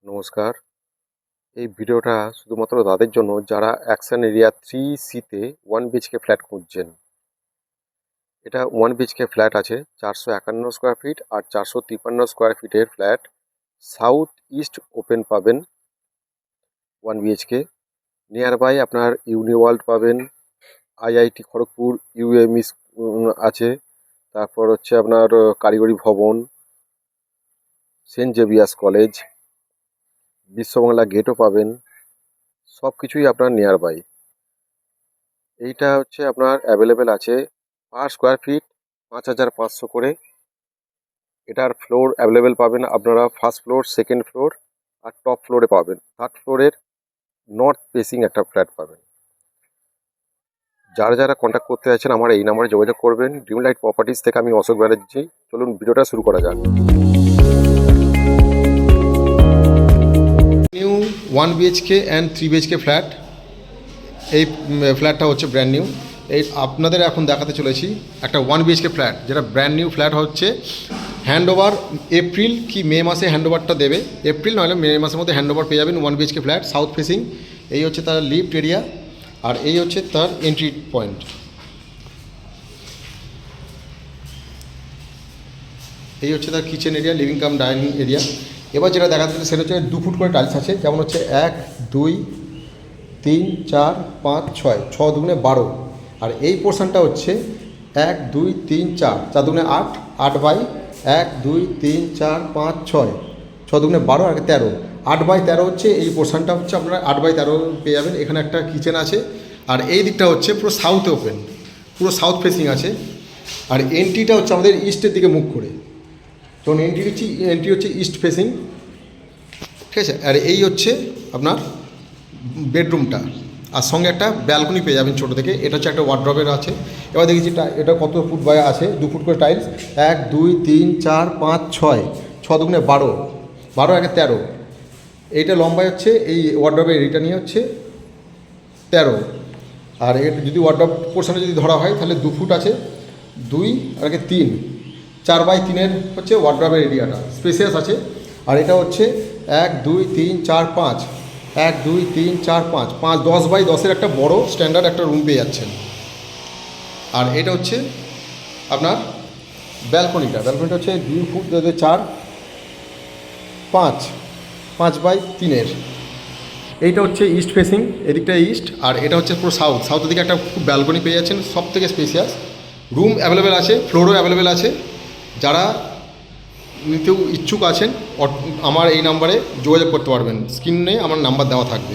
নমস্কার। এই ভিডিওটা শুধুমাত্র তাদের জন্য যারা অ্যাকশন এরিয়া 3C-তে 1 BHK ফ্ল্যাট খুঁজছেন। এটা 1 BHK ফ্ল্যাট আছে 451 স্কোয়ার ফিট আর 453 স্কোয়ার ফিটের ফ্ল্যাট। সাউথ ইস্ট ওপেন পাবেন 1 BHK। নিয়ার বাই আপনার ইউনিওয়ার্ল্ড পাবেন, IIT খড়গপুর UME আছে, তারপর হচ্ছে আপনার কারিগরি ভবন, সেন্ট জেভিয়ার্স কলেজ, বিশ্ববাংলা গেটও পাবেন। সব কিছুই আপনার নিয়ার বাই। এইটা হচ্ছে আপনার অ্যাভেলেবেল আছে পার স্কোয়ার ফিট 5,500 করে। এটার ফ্লোর অ্যাভেলেবেল পাবেন আপনারা ফার্স্ট ফ্লোর, সেকেন্ড ফ্লোর আর টপ ফ্লোরে পাবেন। থার্ড ফ্লোরের নর্থ ফেসিং একটা ফ্ল্যাট পাবেন। যারা যারা কন্ট্যাক্ট করতে চাইছেন আমার এই নাম্বারে যোগাযোগ করবেন। ড্রিম লাইট প্রপার্টিস থেকে আমি অশোক ব্যানার্জি। চলুন ভিডিওটা শুরু করা যাক। New 1 BHK and 3 BHK flat. এই ফ্ল্যাটটা হচ্ছে ব্র্যান্ড নিউ। এই আপনাদের এখন দেখাতে চলেছি একটা 1 BHK ফ্ল্যাট, যেটা ব্র্যান্ড নিউ ফ্ল্যাট হচ্ছে। হ্যান্ড ওভার এপ্রিল কি মে মাসে হ্যান্ড ওভারটা দেবে। এপ্রিল নইলে মে মাসের মধ্যে হ্যান্ড ওভার পেয়ে যাবেন 1 BHK ফ্ল্যাট সাউথ ফেসিং। এই হচ্ছে তার লিফট এরিয়া আর এই হচ্ছে তার এন্ট্রি পয়েন্ট। এই হচ্ছে তার kitchen area, living cum dining area. এবার যেটা দেখাতে সেটা হচ্ছে 2 ফুট করে টাইলস আছে, যেমন হচ্ছে 1 2 3 4 5 6 6 দুগুণে 12। আর এই পোর্শনটা হচ্ছে 1 2 3 4 4 দুগুণে 8 8 বাই 1 2 3 4 5 6 6 দুগুণে 12 আর 13 8 বাই 13 হচ্ছে এই পোর্শনটা হচ্ছে আপনারা 8 বাই 13 পেয়ে যাবেন। এখানে একটা কিচেন আছে আর এই দিকটা হচ্ছে পুরো সাউথ ওপেন, পুরো সাউথ ফেসিং আছে। আর এন্ট্রিটা হচ্ছে আমাদের ইস্টের দিকে মুখ করে, তখন এন্ট্রি হচ্ছে ইস্ট ফেসিং, ঠিক আছে। আর এই হচ্ছে আপনার বেডরুমটা, আর সঙ্গে একটা ব্যালকনি পেয়ে যাবেন ছোটো থেকে। এটা হচ্ছে একটা ওয়ার্ড্রবের আছে। এবার দেখেছি এটা কত ফুট বাই আছে, 2 ফুট করে টাইলস। 1 2 3 4 5 6 6 দুগুণে 12 12 1 13। এইটা লম্বায় হচ্ছে এই ওয়ার্ড্রবের এরিয়াটা নিয়ে হচ্ছে 13। আর এটা যদি ওয়ার্ড্রব পোর্শনে যদি ধরা হয় তাহলে 2 ফুট আছে, 2 আর 3 4 বাই 3-এর হচ্ছে ওয়ার্ড্রবের এরিয়াটা স্পেসিয়াস আছে। আর এটা হচ্ছে 1 2 3 4 5 1 2 3 4 5 5 10 বাই 10-এর একটা বড় স্ট্যান্ডার্ড একটা রুম পেয়ে যাচ্ছেন। আর এটা হচ্ছে আপনার ব্যালকনিটা হচ্ছে 2 ফুট 4 5 5 বাই 3-এর। এইটা হচ্ছে ইস্ট ফেসিং, এদিকটা ইস্ট। আর এটা হচ্ছে পুরো সাউথের দিকে একটা খুব ব্যালকনি পেয়ে যাচ্ছেন, সব থেকে স্পেসিয়াস। রুম অ্যাভেলেবেল আছে, ফ্লোরও অ্যাভেলেবেল আছে। যারা নিতেও ইচ্ছুক আছেন আমার এই নাম্বারে যোগাযোগ করতে পারবেন। স্ক্রিনে আমার নাম্বার দেওয়া থাকবে।